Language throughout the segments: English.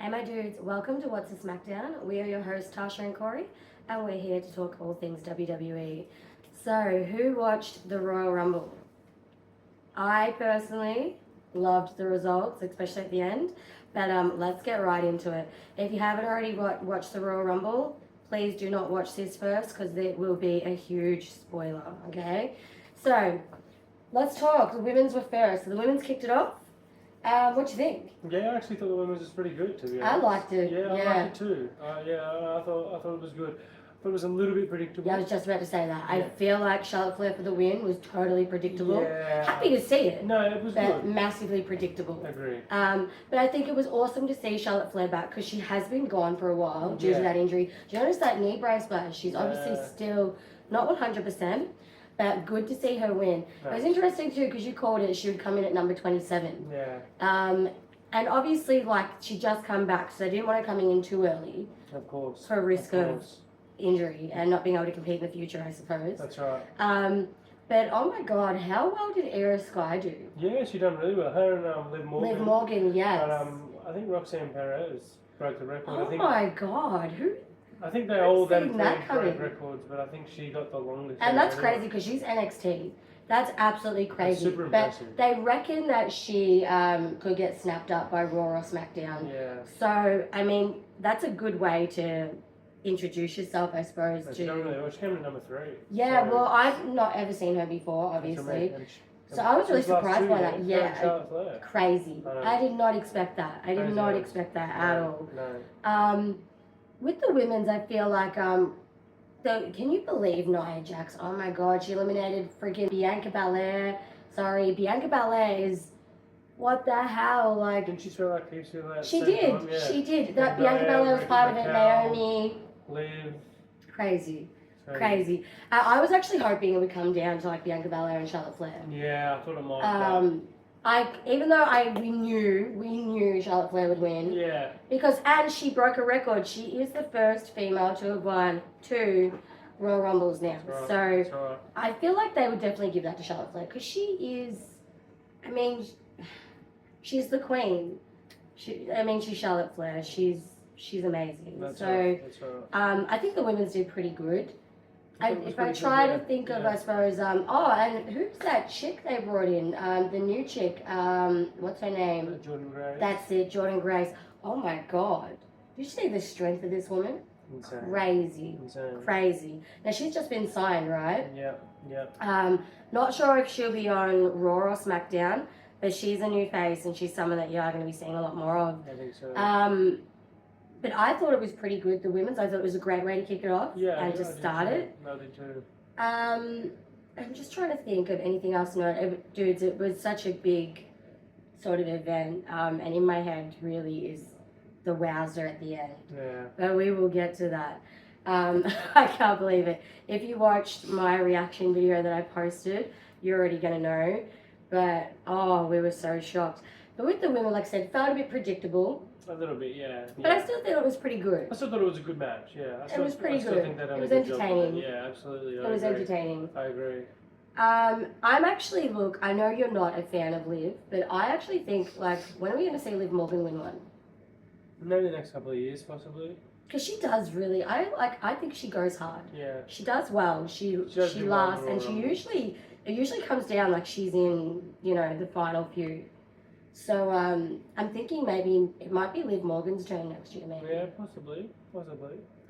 Hey my dudes, welcome to What's a Smackdown. We are your hosts Tasha and Corey, and we're here to talk all things WWE. So, who watched the Royal Rumble? I personally loved the results, especially at the end, but let's get right into it. If you haven't already watched the Royal Rumble, please do not watch this first because there will be a huge spoiler, okay? So, let's talk. The women's were first. So the women's kicked it off. What do you think? Yeah, I actually thought the women's was pretty good, to be honest. I liked it. Yeah, I liked it too. I thought it was good. But it was a little bit predictable. Yeah, I was just about to say that. Yeah. I feel like Charlotte Flair for the win was totally predictable. Yeah. Happy to see it. No, it was but good. massively predictable. Agree. But I think it was awesome to see Charlotte Flair back because she has been gone for a while due to that injury. Do you notice that knee brace splash? She's obviously still not 100%. But good to see her win. Nice. It was interesting too because you called it. She would come in at number 27. Yeah. And obviously, like, she just come back, so they didn't want her coming in too early. Of course. For a risk of injury and not being able to compete in the future, I suppose. That's right. But oh my God, how well did Era Sky do? Yeah, she done really well. Her and Liv Morgan. Liv Morgan, yes. But I think Roxanne Perez broke the record. Oh my God, who? I think they all them three that broke records, but I think she got the longest. And that's crazy because she's NXT. That's absolutely crazy. That's super impressive. But they reckon that she could get snapped up by Raw or SmackDown. Yeah. So, I mean, that's a good way to introduce yourself, I suppose. She came in number 3. Yeah, so, well, I've not ever seen her before, obviously. So I was really surprised by that. Yeah, crazy. I did not expect that. I did not expect that at all. No. With the women's, I feel like can you believe Nia Jax? Oh my God, she eliminated freaking Bianca Belair. Sorry, Bianca Belair is what the hell? Like, didn't she throw like heaps of that? She did. Yeah. She did. That Bianca Belair was part of it. Naomi. Liv. Crazy. Crazy. I was actually hoping it would come down to like Bianca Belair and Charlotte Flair. Yeah, I thought it might. Even though we knew Charlotte Flair would win. Yeah. And she broke a record. She is the first female to have won 2 Royal Rumbles now. Right. So Right. I feel like they would definitely give that to Charlotte Flair because she is. I mean, she's the queen. She's Charlotte Flair. She's amazing. That's so right. I think the women's did pretty good. If I try to think of, I suppose, and who's that chick they brought in? The new chick, what's her name? Jordan Grace. That's it, Jordan Grace. Oh my God. Did you see the strength of this woman? Insane. Crazy. Insane. Crazy. Now, she's just been signed, right? Yeah. Not sure if she'll be on Raw or SmackDown, but she's a new face and she's someone that you are going to be seeing a lot more of. I think so. But I thought it was pretty good, the women's. I thought it was a great way to kick it off and to start it. I did too. I'm just trying to think of anything else. Dudes, it was such a big sort of event. And in my head really is the wowzer at the end. Yeah. But we will get to that. I can't believe it. If you watched my reaction video that I posted, you're already going to know. But, we were so shocked. But with the women, like I said, felt a bit predictable. A little bit, yeah. But I still think it was pretty good. I still thought it was a good match, yeah. It was pretty good. Think that it was entertaining. Yeah, absolutely. It was entertaining. I agree. I'm actually, look, I know you're not a fan of Liv, but I actually think, like, when are we going to see Liv Morgan win one? Maybe the next couple of years, possibly. Because she does really, I think she goes hard. Yeah. She does well. She lasts, and it usually comes down like she's in, the final few. So I'm thinking maybe it might be Liv Morgan's turn next year, maybe. Yeah, possibly.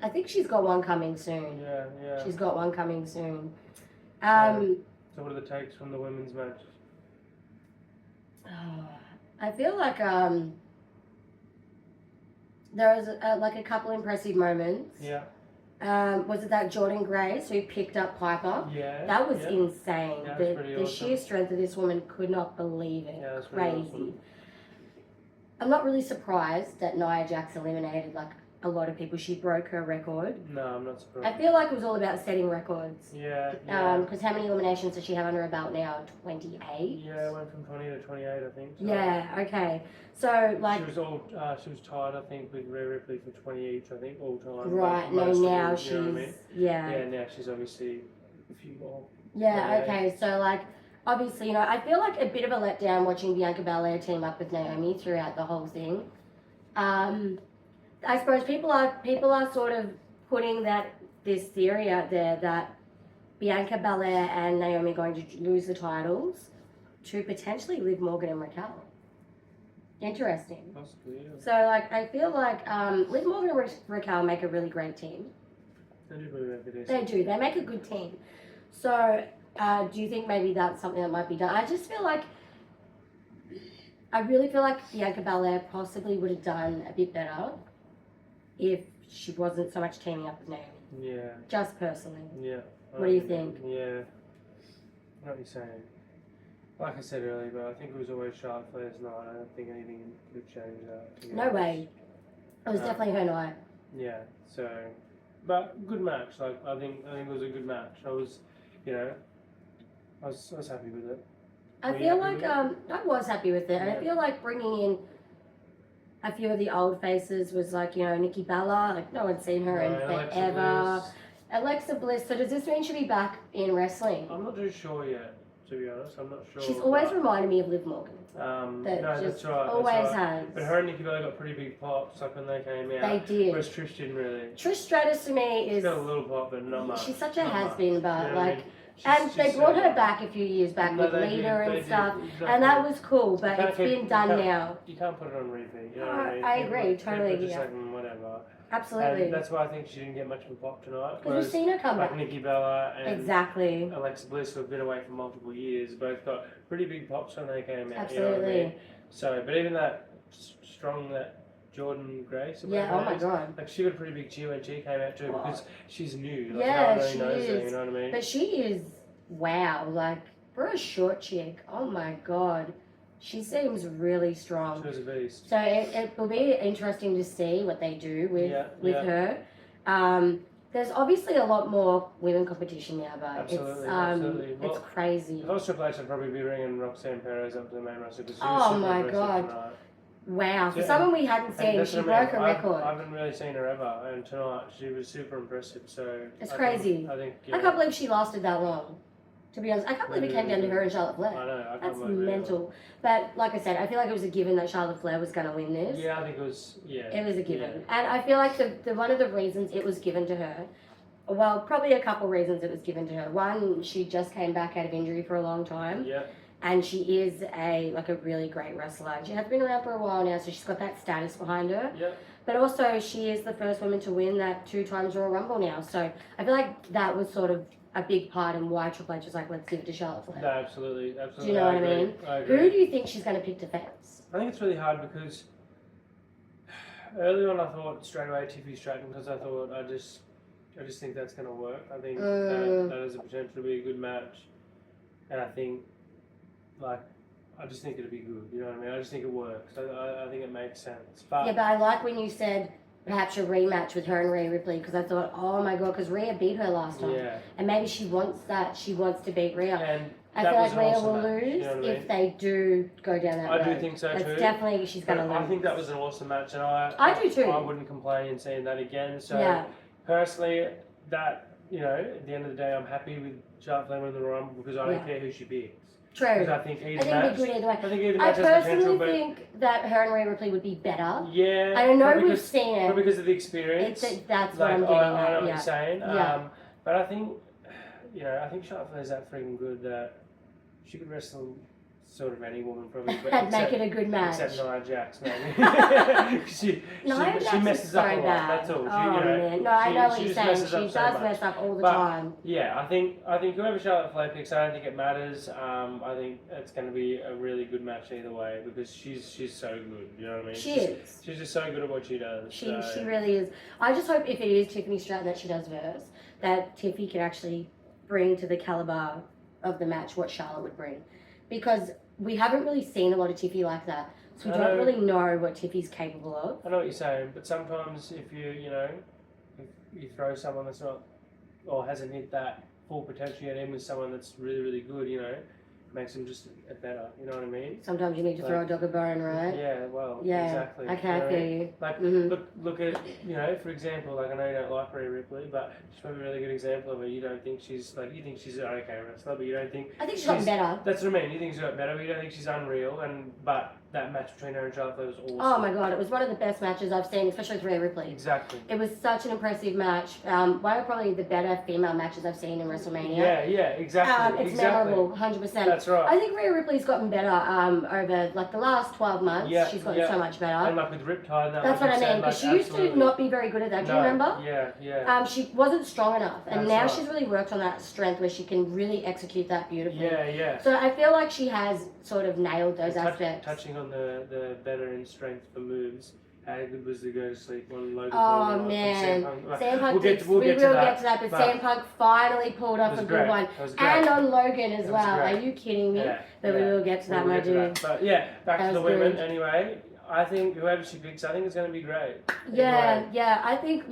I think she's got one coming soon. Yeah. She's got one coming soon. So what are the takes from the women's match? I feel like there was a couple impressive moments. Yeah. Was it that Jordan Grace who picked up Piper? Yeah. That was insane. Yeah, The awesome. sheer strength of this woman, could not believe it. Yeah, Crazy. Awesome. I'm not really surprised that Nia Jax eliminated like a lot of people. She broke her record. No, I'm not surprised. I feel like it was all about setting records. Yeah. Because how many eliminations does she have under her belt now? 28? Yeah, it went from 20 to 28, I think. So. Yeah, okay. So, like... She was tied, I think, with Rhea Ripley for 20 each, I think, all time. Right, no, now she's... Yeah. Yeah, now she's obviously a few more. Yeah, okay. So, like, obviously, I feel like a bit of a letdown watching Bianca Belair team up with Naomi throughout the whole thing. I suppose people are sort of putting this theory out there that Bianca Belair and Naomi are going to lose the titles to potentially Liv Morgan and Raquel. Interesting. Possibly, yeah. So, like, I feel like Liv Morgan and Raquel make a really great team. They do really make it. They do. They make a good team. So, do you think maybe that's something that might be done? I really feel like Bianca Belair possibly would have done a bit better if she wasn't so much teaming up with Naomi. Yeah. Just personally. Yeah. What do you think? Yeah. I know what you're saying. Like I said earlier, but I think it was always Charlotte Flair's night. I don't think anything could change that. No way. It was definitely her night. Yeah. So, but good match. Like I think it was a good match. I was happy with it. I feel like I was happy with it, and I feel like bringing in a few of the old faces was like, Nikki Bella. Like no one's seen her in forever. Alexa Bliss. So does this mean she'll be back in wrestling? I'm not too sure yet. To be honest, I'm not sure. She's always reminded me of Liv Morgan. That's right. Always has. But her and Nikki Bella got pretty big pops like when they came out. They did. Whereas Trish didn't really. Trish Stratus to me is. She's got a little pop, but not much. She's such a has-been, but she's they brought her back a few years back with Lita and stuff, and that was cool. But it's been done now. You can't put it on repeat. You know what I mean? I agree, totally. Just like whatever. Absolutely. And that's why I think she didn't get much of a pop tonight. Because we've seen her come back. Like Nikki Bella and exactly. Alexa Bliss, who have been away for multiple years, both got pretty big pops when they came out. Absolutely. You know what I mean? So, but even that Jordan Grace. Yeah. Oh my God. Like she got a pretty big cheer when she came out too because she's new. Like, yeah, no one she knows is. her, you know what I mean? But she is wow. Like for a short chick. Oh my God. She seems really strong. She was a beast. So it will be interesting to see what they do with her. There's obviously a lot more women competition now, but absolutely. It's crazy. If I was Triple H, I'd probably be bringing Roxanne Perez up to the main roster because she oh was my super God. tonight. Wow. For someone we hadn't seen, she broke a record. I haven't really seen her ever, and tonight she was super impressive. So it's crazy. I think I can't believe she lasted that long. To be honest, I can't believe it came down to her and Charlotte Flair. I know, that's mental. But like I said, I feel like it was a given that Charlotte Flair was going to win this. Yeah, I think it was. Yeah, it was a given, yeah. And I feel like the one of the reasons it was given to her, well, probably a couple reasons it was given to her. One, she just came back out of injury for a long time. Yeah. And she is a really great wrestler. She has been around for a while now, so she's got that status behind her. Yeah. But also, she is the first woman to win that 2 times Royal Rumble now. So I feel like that was sort of a big part in why Triple H was like, let's give it to Charlotte Flair. No, absolutely. Do you know what I mean? I agree. Who do you think she's going to pick defense? I think it's really hard because early on I thought straight away Tiffany Stratton because I thought I just think that's going to work. I think that has the potential to be a good match, and I think I just think it'll be good. You know what I mean? I just think it works. I think it makes sense. But yeah, but I like when you said perhaps a rematch with her and Rhea Ripley because I thought, oh my God, because Rhea beat her last time. Yeah. And maybe she wants that. She wants to beat Rhea. And I feel like Rhea awesome will match, lose you know what I mean? if they do go down that road. I do think so too. That's definitely she's going to lose. I think that was an awesome match, and I do too. I wouldn't complain in seeing that again. So yeah. Personally, that at the end of the day, I'm happy with Charlotte Flair winning the Rumble because I don't care who she beats. True. Because I think either it'd be good either way. I think either match has potential, personally think that her and Rhea Ripley would be better. Yeah. I don't know we've seen it. But because of the experience. That's what I'm getting at. I know what you're saying. Yeah. But I think, I think Charlotte Flair's that freaking good that she could wrestle sort of any woman probably. But and make it a good match. Except Nia Jax, maybe. she messes up a lot, that's all. Man. No, I know what you're saying. She does mess up all the time. Yeah, I think whoever Charlotte Flair picks, I don't think it matters. I think it's going to be a really good match either way because she's so good. You know what I mean? She's just so good at what she does. She really is. I just hope if it is Tiffany Stratton that she does verse, that Tiffy can actually bring to the caliber of the match what Charlotte would bring. Because we haven't really seen a lot of Tiffy like that. So we don't really know what Tiffy's capable of. I know what you're saying, but sometimes if if you throw someone that's not, or hasn't hit that full potential yet in with someone that's really, really good, makes them just better, you know what I mean? Sometimes you need to throw a dog a bone, right? Yeah, well, yeah, exactly. Okay, I feel you. Like, look at, for example, I know you don't like Rhea Ripley, but she's probably a really good example of it. You don't think she's, you think she's an okay wrestler, but you don't think... I think she's gotten better. That's what I mean. You think she's got better, but you don't think she's unreal, but that match between her and Charlotte Flair was awesome. Oh my god, it was one of the best matches I've seen, especially with Rhea Ripley. Exactly. It was such an impressive match. One of probably the better female matches I've seen in WrestleMania. Yeah, exactly. It's memorable, 100%. That's right. I think Rhea Ripley's gotten better over like the last 12 months. Yeah, she's gotten so much better. And like with Riptide. That's what I mean. Because she used to not be very good at that. Do you remember? Yeah. She wasn't strong enough, and That's now right. she's really worked on that strength where she can really execute that beautifully. Yeah. So I feel like she has sort of nailed those aspects. Touching on the better in strength for moves. How good was the go to sleep on Logan? Oh man, CM Punk we will get to that. But CM Punk finally pulled off a good one, and on Logan as well. Are you kidding me? But we will get to that, my dude. But yeah, back to the women anyway. I think whoever she picks, I think it's going to be great. Yeah. I think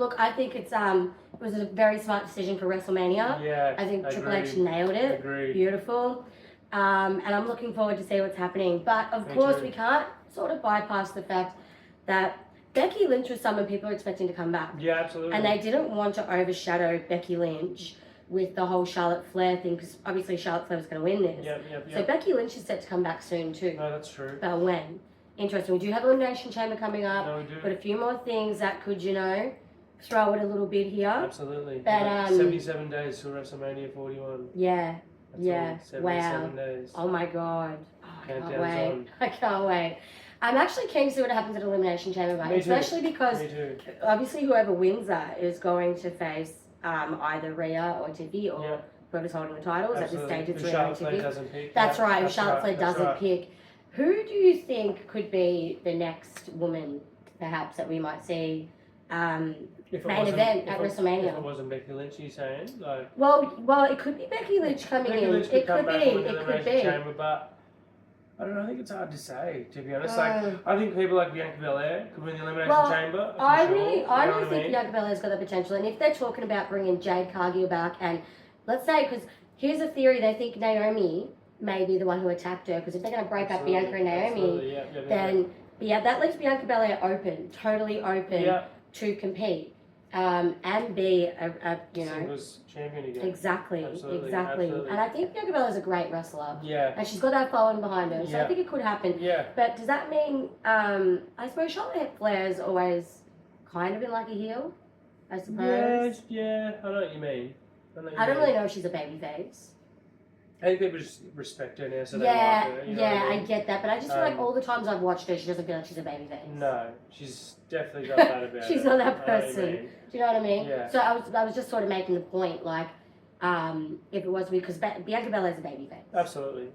it's it was a very smart decision for WrestleMania. Yeah, I think Triple H nailed it. Agreed. Beautiful. And I'm looking forward to see what's happening. But of course, we can't sort of bypass the fact that Becky Lynch was someone people are expecting to come back. Yeah, absolutely. And they didn't want to overshadow Becky Lynch with the whole Charlotte Flair thing, because obviously Charlotte Flair was going to win this. Yep. So Becky Lynch is set to come back soon too. No, that's true. But when? Interesting. We do have Elimination Chamber coming up. No, we do. But a few more things that could, throw it a little bit here. Absolutely. But 77 days till WrestleMania 41. Yeah. That's 77 days. Oh my god. Oh, I can't Countdown's wait. on. I can't wait. I'm actually keen to see what happens at Elimination Chamber, mate. Especially because obviously whoever wins that is going to face either Rhea or Tiffy or whoever's holding the titles. Absolutely. At this stage, it's If Rhea or Charlotte Flair Tiffy. doesn't pick. That's right. If That's Charlotte Flair doesn't right. pick, who do you think could be the next woman, perhaps, that we might see main event at WrestleMania? If it wasn't Becky Lynch, you saying? Like, well, it could be Becky Lynch coming Becky in. Lynch It could be. It could be. Chamber, but I don't know. I think it's hard to say, to be honest. I think people like Bianca Belair could win the Elimination Chamber. I really think Bianca Belair's got the potential. And if they're talking about bringing Jade Cargill back, and let's say, because here's a theory, they think Naomi may be the one who attacked her, because if they're going to break up Bianca and Naomi, then that leaves Bianca Belair totally open to compete. And be a singles champion again. Exactly. Absolutely. And I think Bianca Belair's a great wrestler. Yeah. And she's got that following behind her, so I think it could happen. Yeah. But does that mean? I suppose Charlotte Flair's always kind of been like a heel. I suppose. Yeah. I know what you mean. I don't really know if she's a babyface. I think people just respect her now, so they like her. You know what I mean? I get that, but I just feel like all the times I've watched her, she doesn't feel like she's a babyface. No, she's definitely got that about her. She's not that person. Do you know what I mean? Yeah. So I was just sort of making the point, like, if it was because Bianca Belair's a babyface. Absolutely.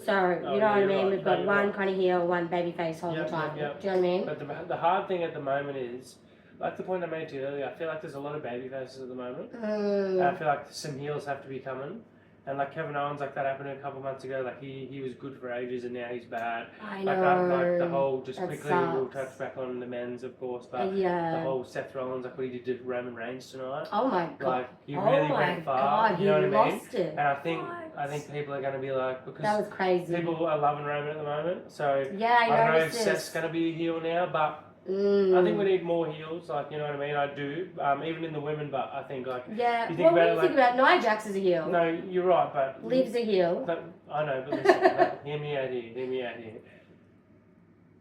So you know what I mean? We've got one kind of heel, one babyface all the time. Do you know what I mean? But the hard thing at the moment is, like the point I made to you earlier, I feel like there's a lot of babyfaces at the moment. And I feel like some heels have to be coming. And like Kevin Owens, like that happened a couple months ago. Like he was good for ages, and now he's bad. I know. Like the whole that quickly sucks. we'll touch back on the men's, of course, but the whole Seth Rollins, like what he did to Roman Reigns tonight. Oh my god! Like he really went far. God, you know what I mean? Lost it. And I think people are going to be like, because that was crazy. People are loving Roman at the moment, so I don't know if this. Seth's going to be a heel now, but. I think we need more heels, like, you know what I mean? I do, even in the women, but I think, like... Yeah, you think think about Nia Jax is a heel. No, you're right, but... Liv's a heel. I know, but listen, hear me out here.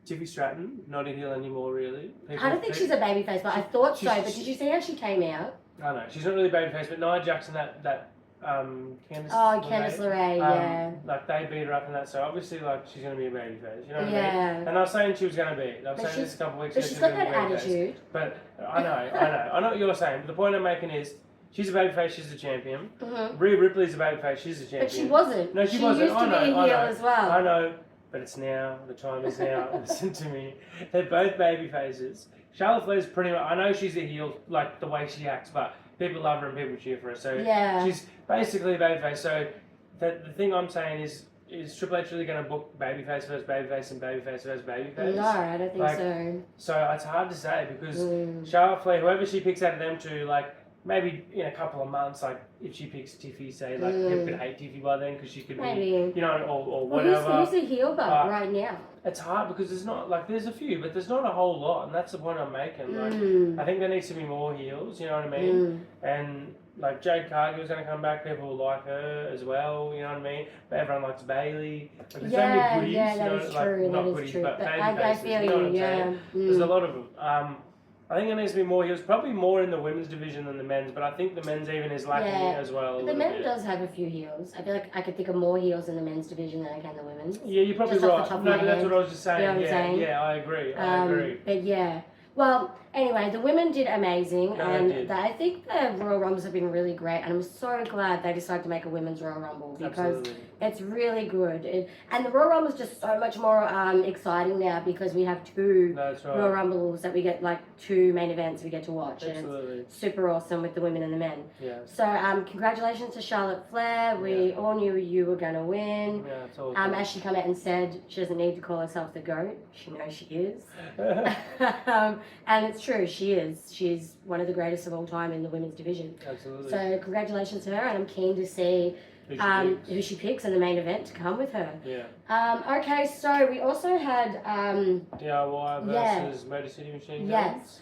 Tiffy Stratton, not a heel anymore, really. I don't think she's a babyface, but I thought so, but did you see how she came out? I know, she's not really a babyface, but Nia Jax and that Candice LeRae, like they beat her up in that, so obviously like she's going to be a babyface, you know what I mean? And I was saying she was going to be. I was saying this a couple of weeks ago. But she's got that attitude. But I know what you're saying. But the point I'm making is she's a babyface, she's the champion. Rhea Ripley's a babyface, she's the champion. But she wasn't. No, she wasn't. Used to be a heel as well. I know, but it's now. The time is now. Listen to me. They're both babyfaces. Charlotte Flair's pretty much. I know she's a heel, like the way she acts, but people love her and people cheer for her. So she's basically a babyface. So the thing I'm saying is Triple H really going to book babyface versus babyface and babyface versus babyface? No, I don't think so. So it's hard to say because Charlotte Flair, whoever she picks out of them two, like maybe in a couple of months, like if she picks Tiffy, say like people could hate Tiffy by then because she could maybe. be, or Well, whatever. who's the heel belt right now? It's hard because there's not like there's a few, but there's not a whole lot, and that's the point I'm making. Like I think there needs to be more heels. You know what I mean? And like Jade Cargill's going to come back. People will like her as well. You know what I mean? But everyone likes Bailey. Like, there's so many goodies. That is true. Not that goodies, is true. but I feel you know you. Yeah. There's a lot of them. I think there needs to be more heels, probably more in the women's division than the men's, but I think the men's even is lacking as well. The men does have a few heels. I feel like I could think of more heels in the men's division than I can the women's. Yeah, you're probably right. No, but that's what I was just saying. You know what I'm saying? Yeah, I agree. But yeah. Well, anyway, the women did amazing, and I think the Royal Rumbles have been really great, and I'm so glad they decided to make a women's Royal Rumble because it's really good. And the Royal Rumble is just so much more exciting now because we have two Royal Rumbles that we get, like two main events we get to watch, and it's super awesome with the women and the men. Yeah. So congratulations to Charlotte Flair. We all knew you were going to win. Yeah, it's awesome. As she came out and said she doesn't need to call herself the GOAT. She knows she is. And it's true, she is. She's one of the greatest of all time in the women's division. Absolutely. So congratulations to her, and I'm keen to see who she picks in the main event to come with her. Yeah. Okay, so we also had DIY versus Motor City Machine Guns. Yes.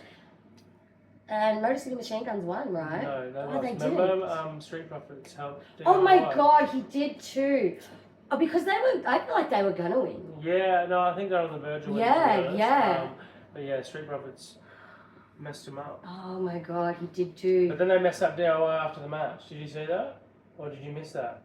And Motor City Machine Guns won, right? No, they lost. They Remember, Street Profits helped DIY. Oh my God, he did too. Oh, because I feel like they were gonna win. Yeah, no, I think they're on the verge of winning. But yeah, Street Profits messed him up. Oh my God, he did too. But then they messed up DIY after the match. Did you see that? Or did you miss that?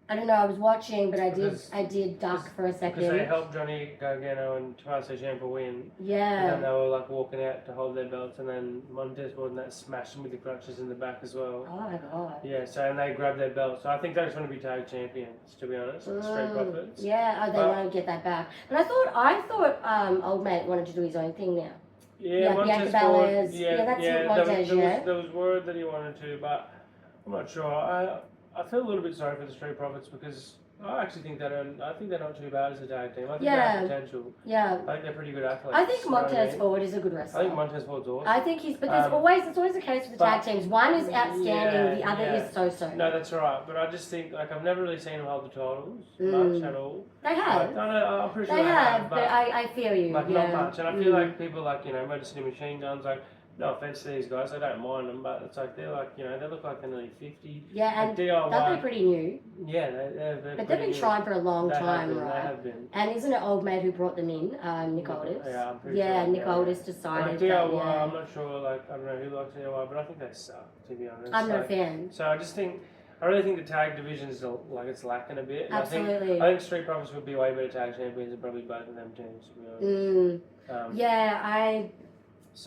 I don't know, I was watching, but I did duck for a second. Because they helped Johnny Gargano and Tommaso Ciampa win. Yeah. And then they were like walking out to hold their belts, and then Montez Ford and that smashed them with the crutches in the back as well. Oh my God. Yeah, so and they grabbed their belts. So I think they just want to be tag champions, to be honest. Street Profits. Yeah, they want to get that back. But I thought Old Mate wanted to do his own thing now. Yeah, Montez Ford. There was word that he wanted to, but I'm not sure. I feel a little bit sorry for the Street Profits because I actually think I think they're not too bad as a tag team. I think they have potential. Yeah. I think they're pretty good athletes. I think Montez Ford is a good wrestler. I think Montez Ford's awesome. I think it's always the case with the tag teams. One is outstanding, the other is so-so. No, that's right. But I just think I've never really seen them hold the titles much at all. They have. I'm pretty sure they have, but I feel you. Not much. And I feel like people Motor City Machine Guns, no offense to these guys, I don't mind them, but it's like they're they look like they're nearly 50. Yeah, and they're pretty new. Yeah, they're but they've been trying for a long time, right? They have been. And isn't it Old Mate who brought them in, Nick Aldis? Yeah, I'm pretty sure. Nick Aldis decided DIY, I'm not sure, I don't know who likes DIY, but I think they suck, to be honest. I'm not a fan. So I really think the tag division is it's lacking a bit. And Absolutely. I think Street Profits would be way better tag champions than probably both of them teams, to be honest.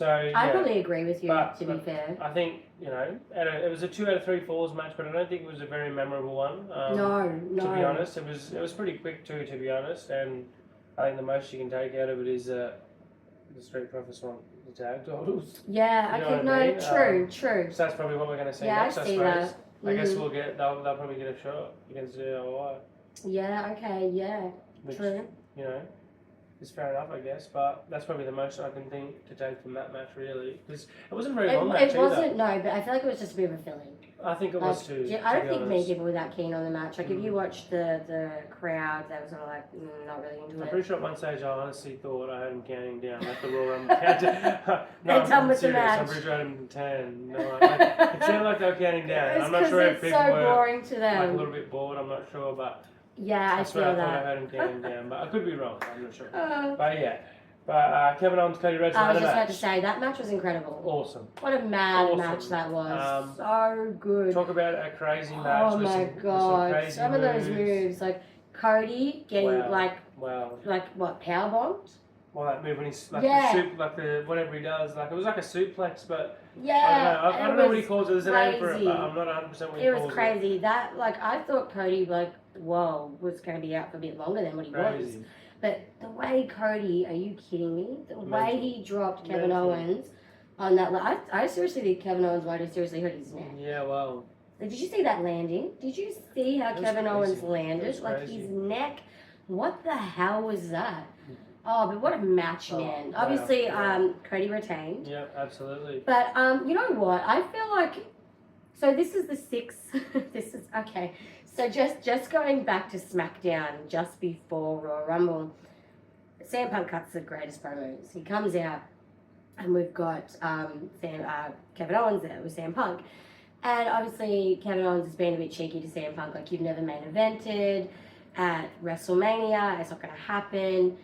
I probably agree with you, to be fair. I think, it was a 2 out of 3 falls match, but I don't think it was a very memorable one. No. To be honest, it was pretty quick too, to be honest, and I think the most you can take out of it is the Street Profits want the tag titles. Yeah, true. So that's probably what we're going to see next, I suppose. That. I guess they'll probably get a shot against DIY. True. It's fair enough, I guess, but that's probably the most I can think to take from that match, really, because it wasn't a very long match either. It wasn't, no, but I feel like it was just a bit of a filling. I think it was too. I don't think many people were that keen on the match. If you watch the crowd, they were sort of not really into it. I'm pretty sure at one stage I honestly thought I had him counting down, like the Royal Rumble countdown. No, I'm serious. I'm pretty sure I had him 10. No, it seemed like they were counting down. I'm not sure if people were boring to them. A little bit bored. I'm not sure, but I feel that. I thought I had him counting down, but I could be wrong. I'm not sure. But Kevin Owens, Cody Rhodes. I was just about to say that match was incredible. Awesome. What a mad match that was. So good. Talk about a crazy match. Oh my God! Some of those moves, like Cody getting what, power bombed? Well, that move when he's whatever he does, it was like a suplex, but I don't know what he calls it. There's a name for it, but I'm not 100% what he calls it. It was crazy. That I thought Cody was going to be out for a bit longer than what he was. But the way Cody, are you kidding me? The way he dropped Kevin Owens on that, I seriously think Kevin Owens might have seriously hurt his neck. Yeah, well. Did you see that landing? Did you see how Kevin Owens landed? His neck, what the hell was that? Oh, but what a match, man. wow. Obviously, Yeah. Cody retained. Yeah, absolutely. But you know what? I feel like so this is the sixth. This is okay. So just going back to SmackDown just before Royal Rumble, CM Punk cuts the greatest promos. He comes out, and we've got Kevin Owens there with CM Punk, and obviously Kevin Owens has been a bit cheeky to CM Punk, like you've never main evented at WrestleMania. It's not going to happen.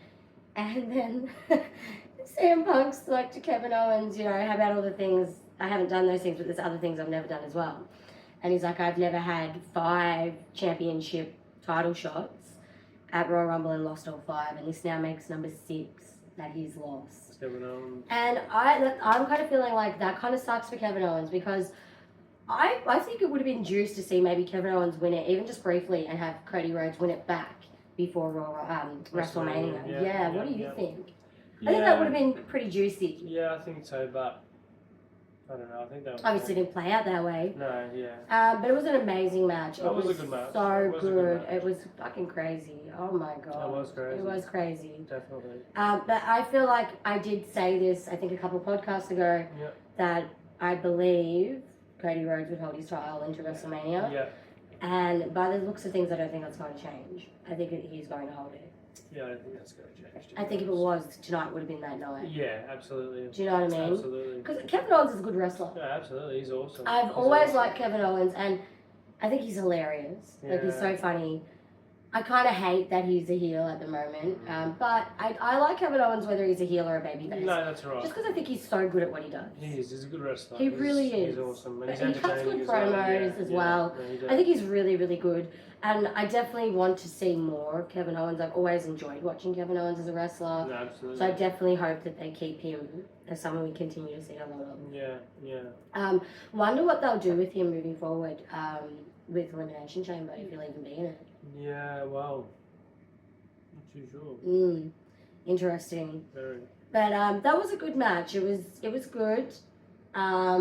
And then CM Punk's like to Kevin Owens, you know, how about all the things, I haven't done those things, but there's other things I've never done as well. And he's like, I've never had 5 championship title shots at Royal Rumble and lost all 5. And this now makes number 6 that he's lost. Kevin Owens. And I'm kind of feeling like that kind of sucks for Kevin Owens because I think it would have been juice to see maybe Kevin Owens win it, even just briefly, and have Cody Rhodes win it back before WrestleMania. Yeah, what do you think? I think that would have been pretty juicy. Yeah, I think so, but I don't know. I think that was obviously didn't play out that way. No, yeah. But it was an amazing match. It was a good match. So good. It was fucking crazy. Oh my god. It was crazy. It was crazy. Definitely. But I feel like I did say this, I think a couple of podcasts ago, that I believe Cody Rhodes would hold his title into WrestleMania. Yeah. And by the looks of things, I don't think that's going to change. I think he's going to hold it. Yeah, I don't think that's going to change. I think if it was, tonight would have been that night. Yeah, absolutely. Do you know what I mean? Absolutely. Because Kevin Owens is a good wrestler. Yeah, absolutely. He's awesome. I've always liked Kevin Owens, and I think he's hilarious. Like, he's so funny. I kind of hate that he's a heel at the moment, but I like Kevin Owens whether he's a heel or a babyface. No, that's right. Just because I think he's so good at what he does. He is. He's a good wrestler. He really is. He's awesome. And But he's he cuts good entertaining promos as well. No, I think he's really, really good. And I definitely want to see more of Kevin Owens. I've always enjoyed watching Kevin Owens as a wrestler. No, absolutely. So I definitely hope that they keep him as someone we continue to see a lot of. Yeah. Wonder what they'll do with him moving forward with Elimination Chamber, if he'll even be in it. Yeah, well, not too sure. Interesting. Very. But that was a good match. It was good. I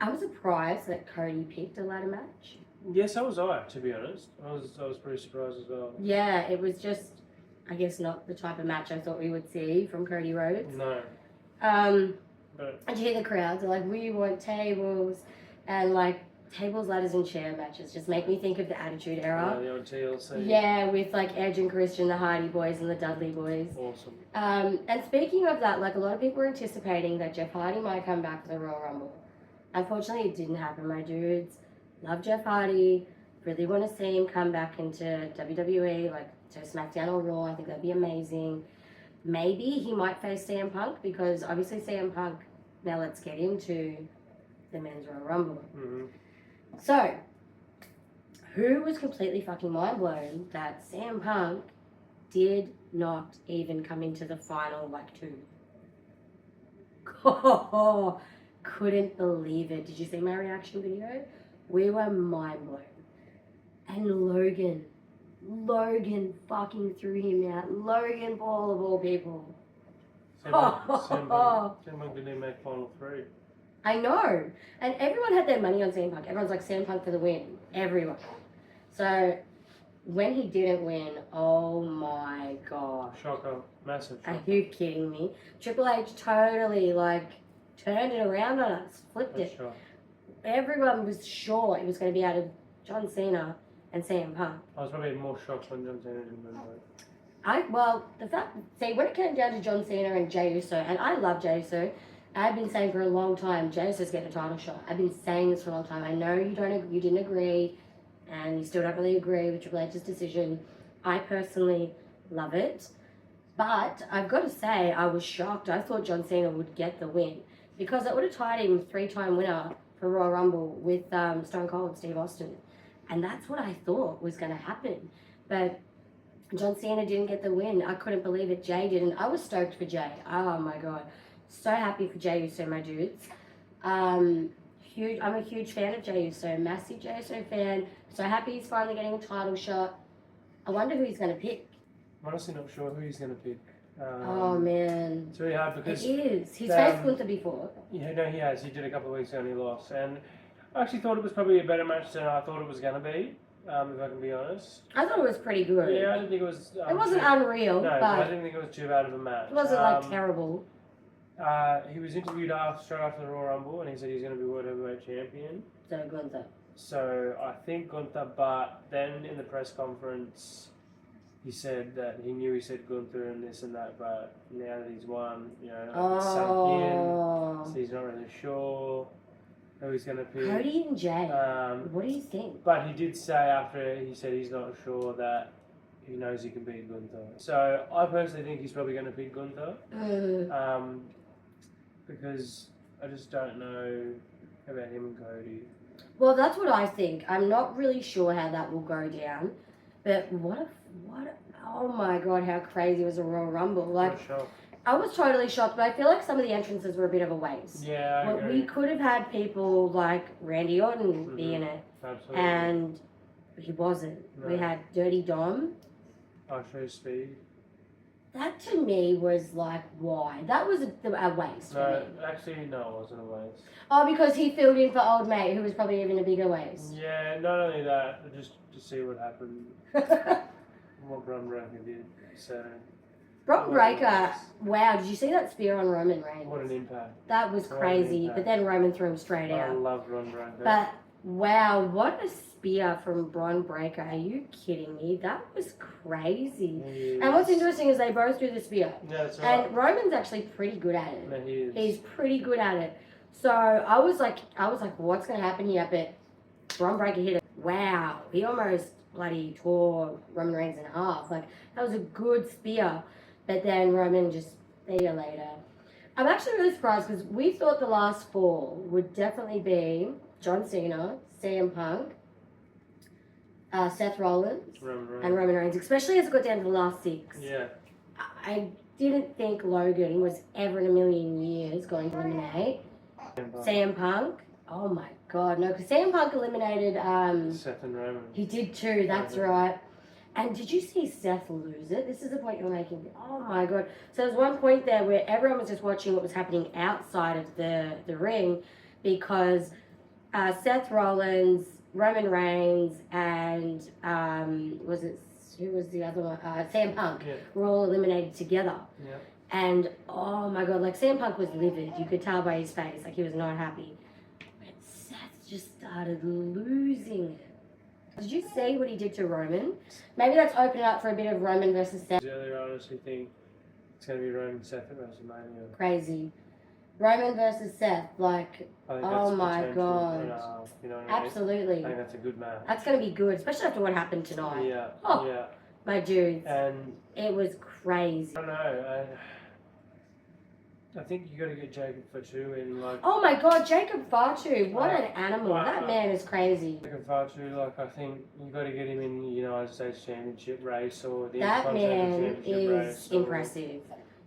was surprised that Cody picked a ladder match. Yes, so was I, to be honest. I was pretty surprised as well. Yeah, it was just, I guess, not the type of match I thought we would see from Cody Rhodes. No. But and you hear the crowds are like, we want tables, and like tables, ladders, and chair matches just make me think of the Attitude Era. Yeah, the old TLC. Yeah, with like Edge and Christian, the Hardy Boys, and the Dudley Boys. Awesome. And speaking of that, like a lot of people were anticipating that Jeff Hardy might come back for the Royal Rumble. Unfortunately, it didn't happen, my dudes. Love Jeff Hardy. Really want to see him come back into WWE, like to SmackDown or Raw. I think that'd be amazing. Maybe he might face CM Punk because obviously CM Punk. Now let's get into the Men's Royal Rumble. Mm-hmm. So, who was completely fucking mind blown that CM Punk did not even come into the final like 2? Oh, couldn't believe it. Did you see my reaction video? We were mind blown. And Logan fucking threw him out. Logan Paul of all people. CM Punk didn't even make final 3. I know. And everyone had their money on CM Punk. Everyone's like, CM Punk for the win. Everyone. So, when he didn't win, oh my god. Shocker. Massive shocker. Are you kidding me? Triple H totally, like, turned it around on us. Flipped it. Sure. Everyone was sure it was going to be out of John Cena and CM Punk. I was probably more shocked when John Cena didn't win. When it came down to John Cena and Jey Uso, and I love Jey Uso, I've been saying for a long time, Jey Uso's getting a title shot. I've been saying this for a long time. I know you didn't agree, and you still don't really agree with Triple H's decision. I personally love it, but I've got to say I was shocked. I thought John Cena would get the win because it would have tied him 3-time winner for Royal Rumble with Stone Cold Steve Austin, and that's what I thought was going to happen. But John Cena didn't get the win. I couldn't believe it. Jey didn't. I was stoked for Jey. Oh my god. So happy for Jey Uso, my dudes. I'm a huge fan of Jey Uso. Massive Jey Uso fan. So happy he's finally getting a title shot. I wonder who he's going to pick. I'm honestly not sure who he's going to pick. Oh man. It's really hard because... It is. He's faced Gunther before. Yeah, no, he has. He did a couple of weeks ago and he lost. And I actually thought it was probably a better match than I thought it was going to be. if I can be honest. I thought it was pretty good. Yeah, I didn't think it was... it wasn't unreal, No, but I didn't think it was too bad of a match. it wasn't, like, terrible. He was interviewed straight after the Royal Rumble, and he said he's going to be World Heavyweight Champion. So, Gunther. So, I think Gunther, but then in the press conference, he said that he said Gunther and this and that, but now that he's won, it's sunk in, so he's not really sure who he's going to pick. Cody and Jey, what do you think? But he did say after, he said he's not sure that he knows he can beat Gunther. So I personally think he's probably going to pick Gunther, because I just don't know about him and Cody. Well, that's what I think. I'm not really sure how that will go down, but oh my God, how crazy was the Royal Rumble. Like, I was totally shocked, but I feel like some of the entrances were a bit of a waste. Yeah, I agree. We could have had people like Randy Orton be in it. Absolutely. And he wasn't. No. We had Dirty Dom. Show Speed. That to me was like, why? That was a waste for me. Actually, no, it wasn't a waste. Oh, because he filled in for Old Mate, who was probably even a bigger waste. Yeah, not only that, but just to see what happened. What Bron Breakker did. So, Bron Breakker, wow, did you see that spear on Roman Reigns? What an impact. That was crazy, but then Roman threw him straight out. I love Bron Breakker. But, wow, what a spear from Bron Breakker. Are you kidding me? That was crazy. And what's interesting is they both do the spear. Yeah, that's right. And Roman's actually pretty good at it. No, he is. He's pretty good at it. So I was like, what's going to happen here? But Bron Breakker hit it. Wow, he almost bloody tore Roman Reigns in half. Like, that was a good spear. But then Roman just, see you later. I'm actually really surprised because we thought the last four would definitely be John Cena, CM Punk, Seth Rollins, and Roman Reigns, especially as it got down to the last six. Yeah. I didn't think Logan was ever in a million years going to eliminate CM Punk. Oh my God, no, because CM Punk eliminated Seth and Roman. He did too, that's right. And did you see Seth lose it? This is the point you're making. Oh my God. So there's one point there where everyone was just watching what was happening outside of the ring because Seth Rollins, Roman Reigns, and who was the other one? CM Punk were all eliminated together. Yeah. And oh my God, like CM Punk was livid. You could tell by his face, like he was not happy. But Seth just started losing it. Did you see what he did to Roman? Maybe let's open it up for a bit of Roman versus Seth. Earlier, I honestly think it's going to be Roman Seth at WrestleMania. Crazy. Roman versus Seth, like, oh my God. You know what Absolutely. I think that's a good match. That's going to be good, especially after what happened tonight. Yeah. Oh, yeah. My dudes. And it was crazy. I don't know. I think you got to get Jacob Fatu in, like... Oh my God, Jacob Fatu. What an animal. That man is crazy. Jacob Fatu, like, I think you got to get him in the United States Championship race or the That man is impressive.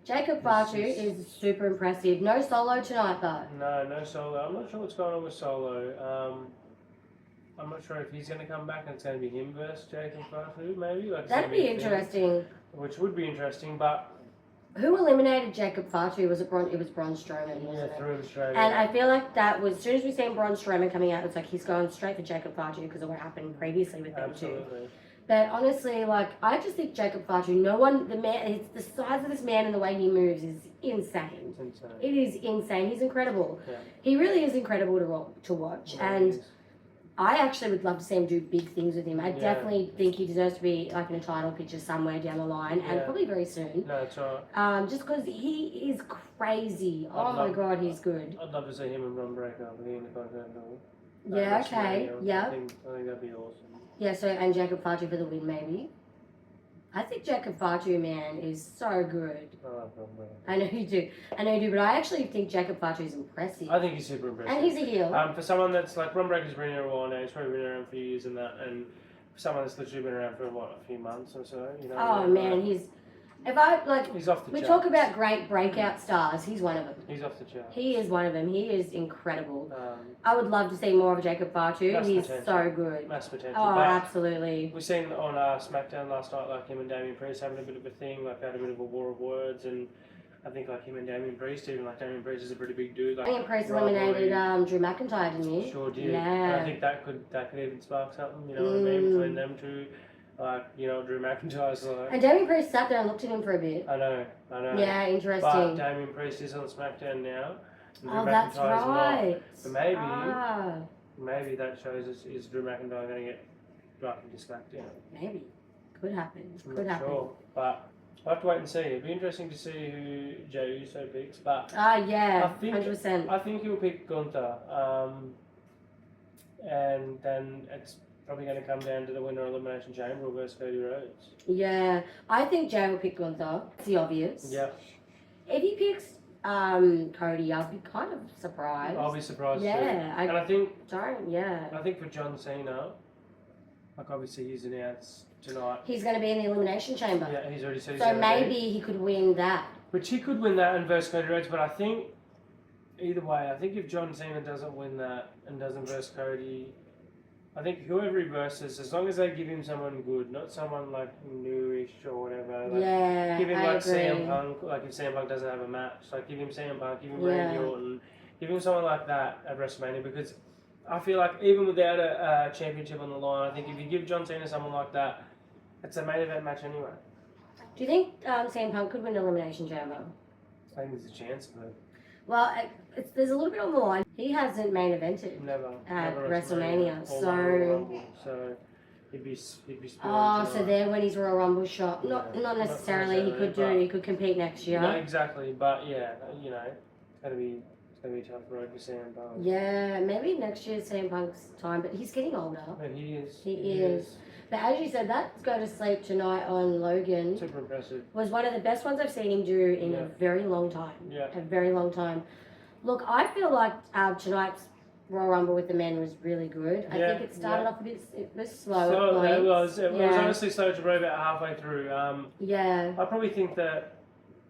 Jacob Fatu is super impressive. No solo tonight, though. No solo. I'm not sure what's going on with Solo. I'm not sure if he's going to come back and it's going to be him versus Jacob Fatu, maybe. Like, that'd be interesting. Which would be interesting, but... Who eliminated Jacob Fatu? It was Braun Strowman, wasn't it? Through Australia. And I feel like that was, as soon as we seen Braun Strowman coming out, it's like he's going straight for Jacob Fatu because of what happened previously with them too. But honestly, like, I just think Jacob Fatu, the size of this man and the way he moves is insane. It's insane. It is insane. He's incredible. Yeah. He really is incredible to watch. Yeah, and I actually would love to see him do big things with him. I definitely think he deserves to be like in a title picture somewhere down the line, and probably very soon. No, that's right. Just because he is crazy. My God, he's good. I'd love to see him and Bron Breakker in the Continental. Yeah, okay. Yeah. I think that'd be awesome. Yeah, so, and Jacob Fatu for the win, maybe. I think Jacob Fatu, man, is so good. I love Bron Breakker. I know you do, but I actually think Jacob Fatu is impressive. I think he's super impressive. And he's a heel. For someone that's like, Bron Breakker's been here a while now, he's probably been around for years and that, and for someone that's literally been around for, a few months or so, you know? Oh, man, he's off the we charts. Talk about great breakout stars, he's one of them. He's off the charts. He is one of them. He is incredible. I would love to see more of Jacob Fatu. He's so good. Mass potential. Oh, absolutely. We've seen on SmackDown last night, like him and Damien Priest having a bit of a thing, like they had a bit of a war of words, and I think like him and Damien Priest, even like Damien Priest is a pretty big dude. Like, Damien Priest eliminated Drew McIntyre, didn't he? Sure did. Yeah. And I think that could even spark something, you know what I mean, between them two. Like, you know, Drew McIntyre's like... And Damien Priest sat there and looked at him for a bit. I know. Yeah, interesting. But Damien Priest is on SmackDown now. And Drew that's McIntyre's right. not. So maybe that shows us, is Drew McIntyre going to get dropped into SmackDown? Maybe. Could happen. I'm not sure. But we'll have to wait and see. It'd be interesting to see who Jey Uso picks. But yeah, I think, 100%. I think he'll pick Gunther. And then it's probably going to come down to the winner of Elimination Chamber versus Cody Rhodes. Yeah, I think Jey will pick Gunther. It's the obvious. Yeah. If he picks Cody, I'll be kind of surprised. I'll be surprised too. Yeah, I think for John Cena, like obviously he's announced tonight. He's going to be in the Elimination Chamber. Yeah, he's already said. So maybe he could win that. Which he could win that and versus Cody Rhodes, but I think either way, I think if John Cena doesn't win that and doesn't verse Cody, I think whoever he versus, as long as they give him someone good, not someone like newish or whatever. Like, yeah, give him like agree. CM Punk, like if CM Punk doesn't have a match, like give him CM Punk, give him Randy Orton, give him someone like that at WrestleMania, because I feel like even without a championship on the line, I think if you give John Cena someone like that, it's a main event match anyway. Do you think CM Punk could win Elimination Chamber? I think there's a chance of it. Well, there's a little bit on the line. He hasn't main evented Never WrestleMania, so he'd be so then when his Royal Rumble shot, not necessarily. He could compete next year. No, exactly, but yeah, you know, it's gonna be a tough road for CM Punk. Yeah, maybe next year's CM Punk's time, but he's getting older. But he is. He is. But as you said, that Go to Sleep Tonight on Logan Super impressive. was one of the best ones I've seen him do in a very long time. Yeah. A very long time. Look, I feel like tonight's Royal Rumble with the men was really good. I think it started off a bit slow. It was honestly slow to roll about halfway through. I probably think that,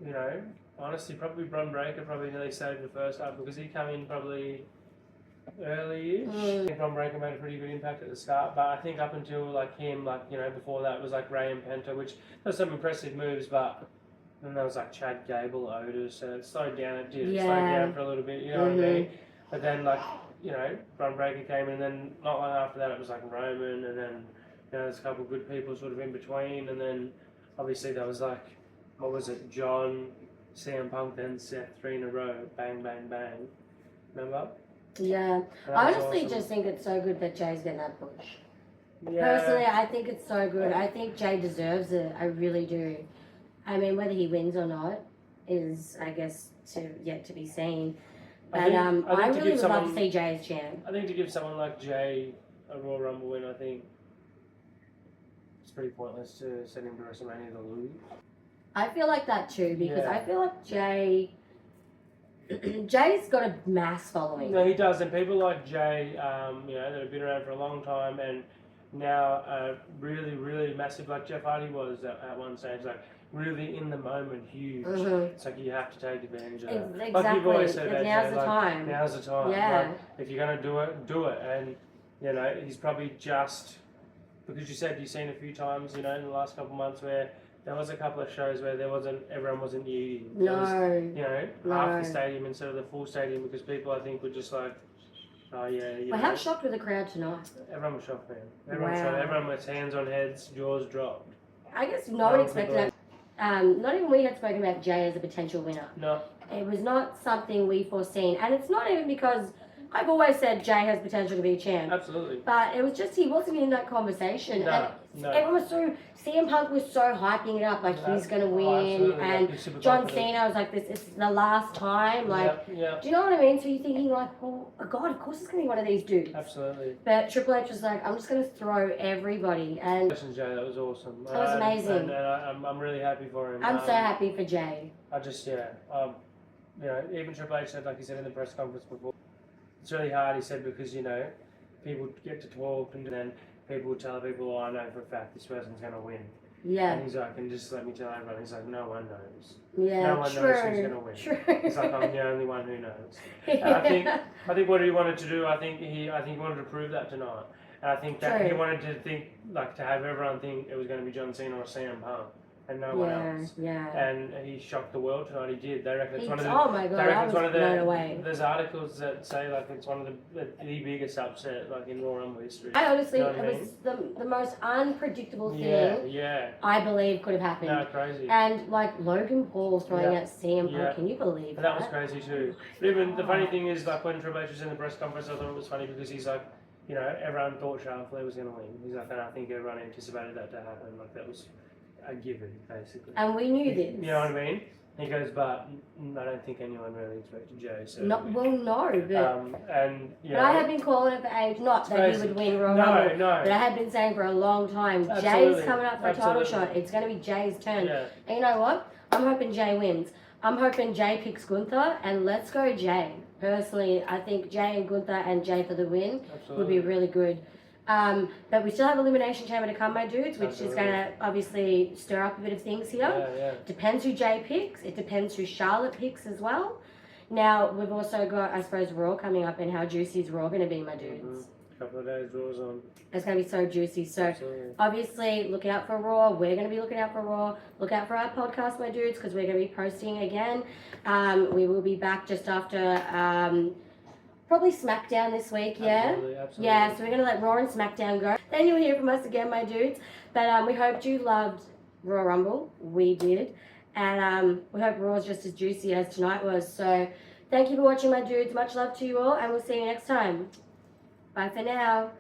you know, honestly, probably Bron Breakker probably nearly saved the first half because he came in probably early-ish. I think Bron Breakker made a pretty good impact at the start, but I think up until like him, like, you know, before that was like Ray and Penta, which there's some impressive moves, but then there was like Chad Gable, Otis, and it slowed down. It did. It slowed down for a little bit, you know what I mean? But then, like, you know, Bron Breakker came in, and then not long after that it was like Roman, and then, you know, there's a couple of good people sort of in between, and then obviously there was like, what was it, John, CM Punk, then Seth, 3 in a row, bang, bang, bang. Remember? Yeah. I honestly just think it's so good that Jay's getting that push. Yeah. Personally, I think it's so good. I think Jay deserves it. I really do. I mean, whether he wins or not is, I guess, yet to be seen. But I really would love to see Jay as champ. I think to give someone like Jay a Royal Rumble win, I think it's pretty pointless to send him to WrestleMania to lose. I feel like that too, because I feel like Jay's got a mass following. No, he does, and people like Jay, you know, that have been around for a long time and now really, really massive, like Jeff Hardy was at one stage, like really in the moment, huge. It's like you have to take advantage of that. Exactly. Like you've always said, now's the time. Now's the time. Yeah. Like, if you're gonna do it, and you know he's probably just because you said you've seen a few times, you know, in the last couple of months where there was a couple of shows where everyone wasn't eating. No. Was, you know, half the stadium instead of the full stadium because people I think were just like, oh yeah. Well, how shocked were the crowd tonight? Everyone was shocked, man. Everyone was hands on heads, jaws dropped. I guess no one expected that. Not even we had spoken about Jay as a potential winner. No. It was not something we foreseen. And it's not even because I've always said Jay has potential to be a champ. Absolutely. But it was just he wasn't in that conversation. No. Everyone was CM Punk was so hyping it up, like he's going to win. And John Cena was like, this is the last time. Like, do you know what I mean? So you're thinking like, well, God, of course it's going to be one of these dudes. Absolutely. But Triple H was like, I'm just going to throw everybody. And Jay, that was awesome. That was amazing. And I'm really happy for him. I'm so happy for Jay. I just, you know, even Triple H said, like he said in the press conference before, it's really hard, he said, because, you know, people get to talk and then people will tell people, oh, I know for a fact this person's going to win. Yeah. And he's like, and just let me tell everyone. He's like, no one knows. Yeah, no one knows who's going to win. True. It's like, I'm the only one who knows. I think what he wanted to do, I think he wanted to prove that tonight. And I think that he wanted to think, like, to have everyone think it was going to be John Cena or CM Punk. and no one else. Yeah. And he shocked the world tonight. He did. They reckon it's one of the. Oh my god! They reckon I it's was one of blown the. away. There's articles that say like it's one of the biggest upset like in Royal Rumble history. I honestly, You know what I it was the most unpredictable thing. Yeah. I believe could have happened. No, crazy. And like Logan Paul throwing at CM Punk, can you believe that? That was crazy too. But even the funny thing is, like when Triple H was in the press conference, I thought it was funny because he's like, you know, everyone thought Charlotte Flair was going to win. He's like, and I think everyone anticipated that to happen. Like that was a given, basically. And we knew this. You know what I mean? He goes, but I don't think anyone really expected Jey. So no, but and I have been calling it for age. Not that he would win Royal Rumble, but I have been saying for a long time, Jey's coming up for a title shot. It's going to be Jey's turn. Yeah. And you know what? I'm hoping Jey wins. I'm hoping Jey picks Gunther, and let's go Jey. Personally, I think Jey and Gunther and Jey for the win would be really good. But we still have Elimination Chamber to come, my dudes, which is going to obviously stir up a bit of things here. Depends who Jey picks. It depends who Charlotte picks as well. Now, we've also got, I suppose, Raw coming up, and how juicy is Raw going to be, my dudes? A couple of days, Raw's on. It's going to be so juicy. So, obviously, look out for Raw. We're going to be looking out for Raw. Look out for our podcast, my dudes, because we're going to be posting again. We will be back just after... probably SmackDown this week, Absolutely. Yeah, so we're going to let Raw and SmackDown go. Then you'll hear from us again, my dudes. But we hoped you loved Royal Rumble. We did. And we hope Raw's just as juicy as tonight was. So thank you for watching, my dudes. Much love to you all, and we'll see you next time. Bye for now.